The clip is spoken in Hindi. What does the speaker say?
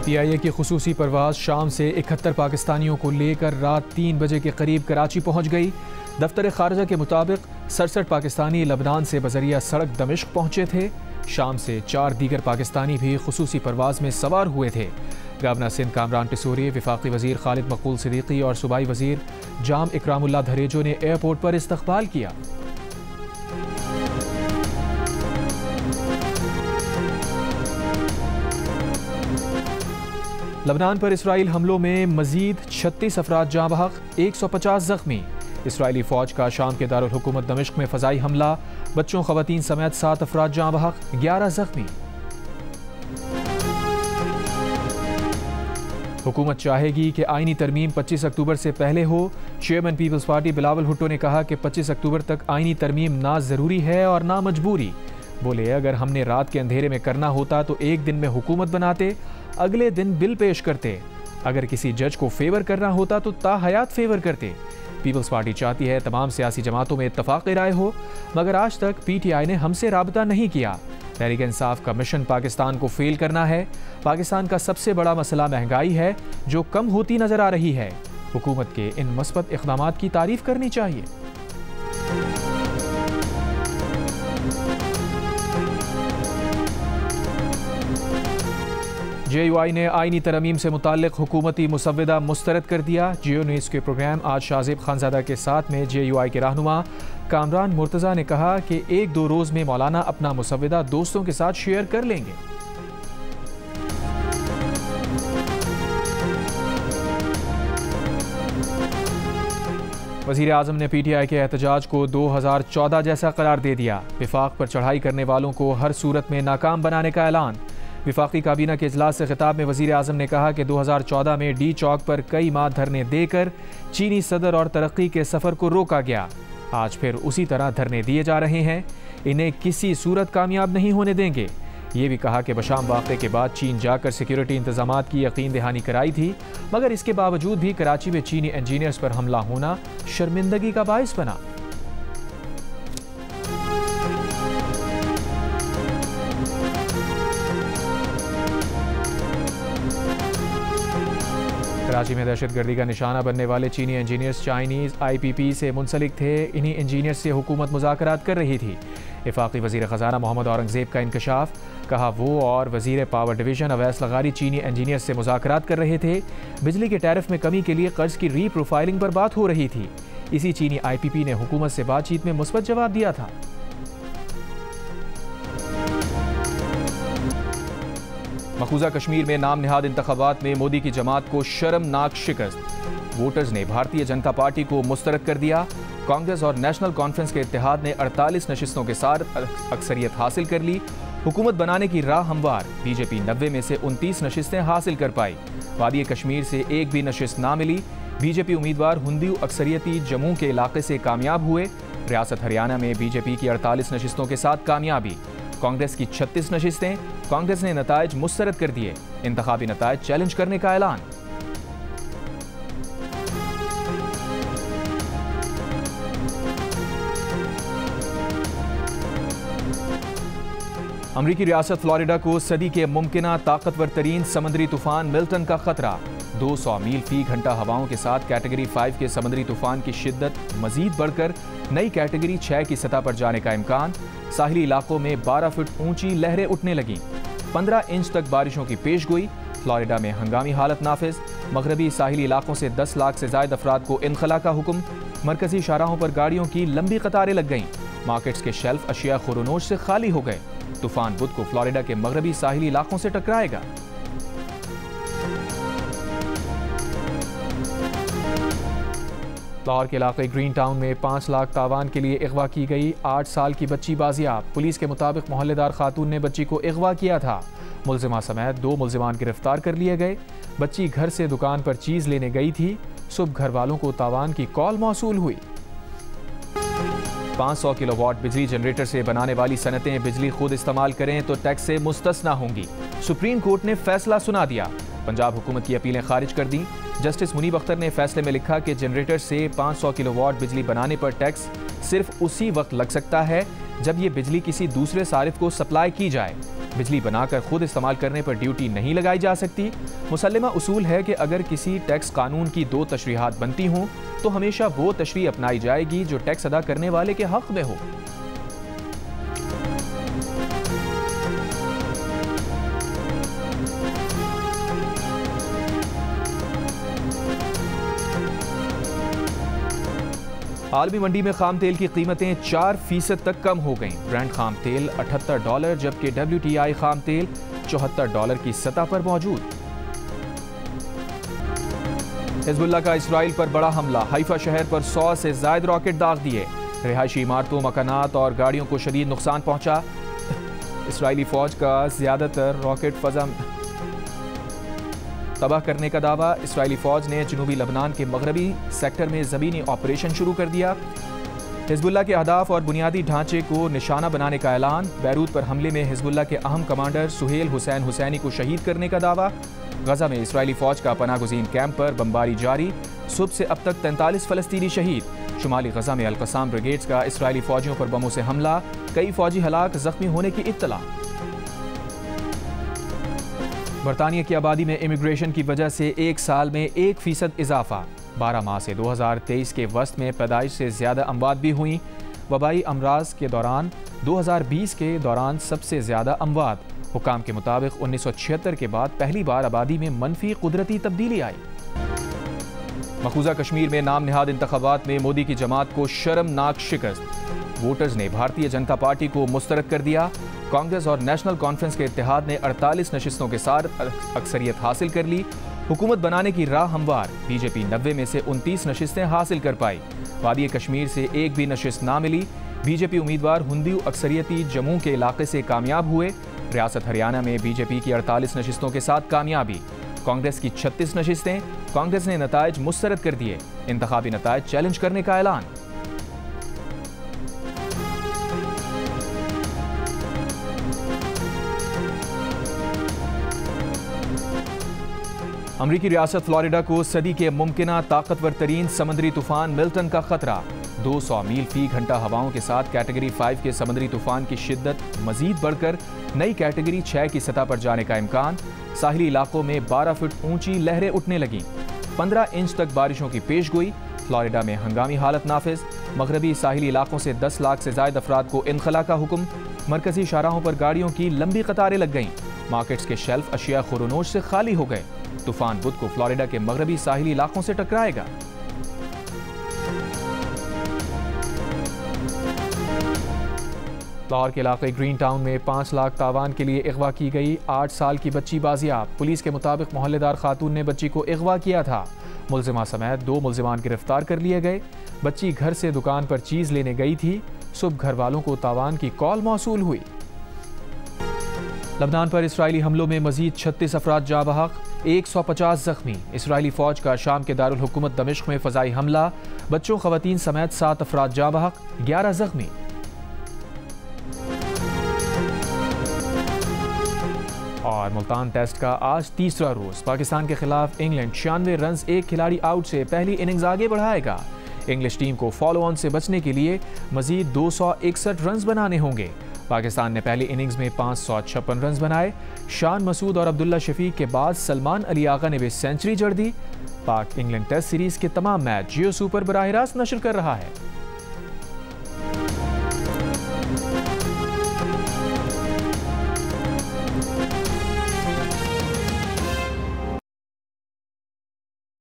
PIA की खुसूसी परवाज शाम से 71 पाकिस्तानियों को लेकर रात 3 बजे के करीब कराची पहुंच गई। दफ्तर खारजा के मुताबिक 67 पाकिस्तानी लबनान से बजरिया सड़क दमिश्क पहुंचे थे। शाम से 4 दीगर पाकिस्तानी भी खुसूसी परवाज में सवार हुए थे। गवर्नर सिंध कामरान टिसूरी, वफाकी वजीर खालिद मकबूल सिद्दीकी और सूबाई वजीर जाम इकरामुल्लाह धरेजो ने एयरपोर्ट पर इस्तकबाल किया। लबनान पर इसराइल हमलों में मजीद 36 अफराद जाँ बहक, 150 जख्मी। इसराइली फौज का शाम के दारुल हुकूमत दमिश्क में फजाई हमला, बच्चों खवातीन समेत 7 अफराद जाँ बहक, 11 जख्मी। हुकूमत चाहेगी कि आईनी तरमीम 25 अक्टूबर से पहले हो। Chairman peoples party Bilawal Bhutto ने कहा कि 25 अक्टूबर तक आईनी तरमीम ना ज़रूरी है और ना मजबूरी। बोले, अगर हमने रात के अंधेरे में करना होता तो एक दिन में हुकूमत बनाते, अगले दिन बिल पेश करते। अगर किसी जज को फेवर करना होता तो ताहयात फेवर करते। पीपल्स पार्टी चाहती है तमाम सियासी जमातों में इत्तफाक राय हो, मगर आज तक PTI ने हमसे राबता नहीं किया। तहरीक इंसाफ का मिशन पाकिस्तान को फेल करना है। पाकिस्तान का सबसे बड़ा मसला महंगाई है, जो कम होती नजर आ रही है। हुकूमत के इन मस्बत इक़दामात की तारीफ करनी चाहिए। JUI ने आईनी तरमीम से मुताल्लिक हुकूमती मुसव्वदा मुस्तरद कर दिया। जियो न्यूज़ के प्रोग्राम आज शाज़ेब खानज़ादा के साथ में JUI के रहनुमा कामरान मुर्तज़ा ने कहा कि 1-2 रोज़ में मौलाना अपना मुसव्वदा दोस्तों के साथ शेयर कर लेंगे। वज़ीर आज़म ने PTI के एहतजाज को 2014 जैसा करार दे दिया। विफाक पर चढ़ाई करने वालों को हर सूरत में नाकाम बनाने का ऐलान। विफाकी काबीना के इजलास से खिताब में वज़ीर आज़म ने कहा कि 2014 में D चौक पर कई माह धरने देकर चीनी सदर और तरक्की के सफ़र को रोका गया। आज फिर उसी तरह धरने दिए जा रहे हैं। इन्हें किसी सूरत कामयाब नहीं होने देंगे। ये भी कहा कि बशाम वाक़े के बाद चीन जाकर सिक्योरिटी इंतजामात की यकीन दहानी कराई थी, मगर इसके बावजूद भी कराची में चीनी इंजीनियर्स पर हमला होना शर्मिंदगी का बाइस बना। कराची में दहशतगर्दी का निशाना बनने वाले चीनी इंजीनियर्स चाइनीज़ IPP से मुंसलिक थे। इन्हीं इंजीनियर्स से हुकूमत मुज़ाकरात कर रही थी। वफाकी वज़ीर ख़ज़ाना मोहम्मद औरंगज़ेब का इंकशाफ। कहा, वो और वज़ीर पावर डिवीज़न अवैस लगारी चीनी इंजीनियर्स से मुज़ाकरात कर रहे थे। बिजली के टैरिफ में कमी के लिए कर्ज की रीप्रोफाइलिंग पर बात हो रही थी। इसी चीनी IPP ने हुकूमत से बातचीत में मुस्बत जवाब दिया था। मकबूजा कश्मीर में नाम निहाद इंतखाबात में मोदी की जमात को शर्मनाक शिकस्त। वोटर्स ने भारतीय जनता पार्टी को मुस्तरद कर दिया। कांग्रेस और नेशनल कॉन्फ्रेंस के इत्तेहाद ने 48 नशिस्तों के साथ अक्सरियत हासिल कर ली। हुकूमत बनाने की राह हमवार। BJP 90 में से 29 नशिस्तें हासिल कर पाई। वादी कश्मीर से एक भी नशिस्त ना मिली। BJP उम्मीदवार हिंदू अक्सरियती जम्मू के इलाके से कामयाब हुए। रियासत हरियाणा में BJP की 48 नशिस्तों के साथ कामयाबी। कांग्रेस की 36 नशिस्तें। कांग्रेस ने नताइज मुस्तरद कर दिए। इंतखाबी नताइज चैलेंज करने का ऐलान। अमरीकी रियासत फ्लोरिडा को सदी के मुमकिना ताकतवर तरीन समुद्री तूफान मिल्टन का खतरा। 200 मील फी घंटा हवाओं के साथ कैटेगरी 5 के समुद्री तूफान की शिद्दत मजीद बढ़कर नई कैटेगरी 6 की सतह पर जाने का इम्कान। साहिली इलाकों में 12 फुट ऊंची लहरें उठने लगीं। 15 इंच तक बारिशों की पेशगोई। फ्लोरिडा में हंगामी हालत नाफिज। मगरबी साहिली इलाकों से 10 लाख से ज्यादा अफराद को इनखला का हुक्म। मरकजी शाहराहों पर गाड़ियों की लंबी कतारें लग गईं। मार्केट्स के शेल्फ अशिया खुरोनोश से खाली हो गए। तूफान बुध को फ्लोरिडा के मगरबी साहिली इलाकों से टकराएगा। लाहौर के इलाके ग्रीन टाउन में 5 लाख तावान के लिए अगवा की गई। 8 साल की बच्ची बाजियाब। पुलिस के मुताबिक मोहल्लेदार खातून ने बच्ची को अगवा किया था। मुलजिमा समेत 2 मुलजिमान गिरफ्तार कर लिए गए। बच्ची घर से दुकान पर चीज लेने गई थी। सुबह घर वालों को तावान की कॉल मौसूल हुई। 500 किलोवाट बिजली जनरेटर से बनाने वाली सनतें बिजली खुद इस्तेमाल करें तो टैक्स से मुस्तस्ना होंगी। सुप्रीम कोर्ट ने फैसला सुना दिया। पंजाब हुकूमत की अपीलें खारिज कर दी। जस्टिस मुनीब अख्तर ने फैसले में लिखा कि जनरेटर से 500 किलोवाट बिजली बनाने पर टैक्स सिर्फ उसी वक्त लग सकता है जब ये बिजली किसी दूसरे सारिफ को सप्लाई की जाए। बिजली बनाकर खुद इस्तेमाल करने पर ड्यूटी नहीं लगाई जा सकती। मुसल्लमा उसूल है कि अगर किसी टैक्स कानून की 2 तशरीहात बनती हों तो हमेशा वो तशरीह अपनाई जाएगी जो टैक्स अदा करने वाले के हक में हो। आलमी मंडी में खाम तेल की कीमतें 4% तक कम हो गईं। ब्रेंट खाम तेल $78 जबकि WTI खाम तेल $74 की सतह पर मौजूद। हिजबुल्लाह का इसराइल पर बड़ा हमला। हाइफा शहर पर 100 से ज्यादा रॉकेट दाग दिए। रिहायशी इमारतों, मकानात और गाड़ियों को शदीद नुकसान पहुंचा। इसराइली फौज का ज्यादातर रॉकेट फजा तबाह करने का दावा। इसराइली फौज ने जनूबी लबनान के मगरबी सेक्टर में ज़मीनी ऑपरेशन शुरू कर दिया। हिजबुल्लाह के अहदाफ और बुनियादी ढांचे को निशाना बनाने का ऐलान। बैरूत पर हमले में हिजबुल्लाह के अहम कमांडर सुहेल हुसैन हुसैनी को शहीद करने का दावा। गजा में इसराइली फौज का पनागुज़ीन कैंप पर बमबारी जारी। सुबह से अब तक 43 फ़लस्तीनी शहीद। शुमाली गजा में अल-क़स्साम ब्रिगेड्स का इसराइली फौजियों पर बमों से हमला। कई फौजी हलाक जख्मी होने की इत्तला। बरतानिया की आबादी में इमिग्रेशन की वजह से 1 साल में 1% इजाफा। 12 माह से 2023 के वस्त में पैदाइश से ज़्यादा अमवात भी हुई। वबाई अमराज के दौरान 2020 के दौरान सबसे ज़्यादा अमवात। हुकाम के मुताबिक 1976 के बाद पहली बार आबादी में मनफी कुदरती तब्दीली आई। मकबूजा कश्मीर में नाम निहाद इंतखाबात में मोदी की जमात को शर्मनाक शिकस्त। वोटर्स ने भारतीय जनता पार्टी को मुस्तरद कर दिया। कांग्रेस और नेशनल कॉन्फ्रेंस के इत्तेहाद ने 48 नशिस्तों के साथ अक्सरियत हासिल कर ली। हुकूमत बनाने की राह हमवार। बीजेपी 90 में से 29 नशिस्तें हासिल कर पाई। वादी कश्मीर से एक भी नशिस्त ना मिली। बीजेपी उम्मीदवार हिंदू अक्सरियती जम्मू के इलाके से कामयाब हुए। रियासत हरियाणा में बीजेपी की 48 नशिस्तों के साथ कामयाबी। कांग्रेस की 36 नशिस्तें। कांग्रेस ने नताइज मुस्तरद कर दिए। इंतखाबी नताइज चैलेंज करने का ऐलान। अमरीकी रियासत फ्लोरिडा को सदी के मुमकिना ताकतवर तरीन समुद्री तूफान मिल्टन का खतरा। 200 मील फी घंटा हवाओं के साथ कैटेगरी 5 के समुद्री तूफान की शिद्दत मजीद बढ़कर नई कैटेगरी 6 की सतह पर जाने का इम्कान। साहिली इलाकों में 12 फुट ऊंची लहरें उठने लगीं। 15 इंच तक बारिशों की पेशगोई। फ्लोरिडा में हंगामी हालत नाफिज। मगरबी साहिली इलाकों से 10 लाख से ज्यादा अफराद को इनखला का हुक्म। मरकजी शाहराहों पर गाड़ियों की लंबी कतारें लग गईं। मार्केट्स के शेल्फ अशिया खुरनोश से खाली हो गए। तूफान बुध को फ्लोरिडा के मगरबी साहिली इलाकों से टकराएगा। लाहौर के इलाके ग्रीन टाउन में 5 लाख तावान के लिए अगवा की गई। 8 साल की बच्ची बाजियाब। पुलिस के मुताबिक मोहल्लेदार खातून ने बच्ची को अगवा किया था। मुलजिमा समेत 2 मुलजिमान गिरफ्तार कर लिए गए। बच्ची घर से दुकान पर चीज लेने गई थी। सुबह घर वालों को तावान की कॉल मौसूल हुई। लबनान पर इसराइली हमलों में मजीद 36 अफराद जा बहक। 150 जख्मी। इसराइली फौज का शाम के दारुल हुकूमत दमिश्क में फजाई हमला। बच्चों, खवातीन समेत 7 अफराद जा बहक, 11 जख्मी। और मुल्तान टेस्ट का आज तीसरा रोज। पाकिस्तान के खिलाफ इंग्लैंड 96 रन, एक खिलाड़ी आउट से पहली इनिंग्स आगे बढ़ाएगा। इंग्लिश टीम को फॉलो ऑन से बचने के लिए मजीद 261 रन बनाने होंगे। पाकिस्तान ने पहली इनिंग्स में 556 रन बनाए। शान मसूद और अब्दुल्ला शफीक के बाद सलमान अली आगा ने भी सेंचुरी जड़ दी। पाक इंग्लैंड टेस्ट सीरीज के तमाम मैच जियो सुपर बराह रास्त नशर कर रहा है।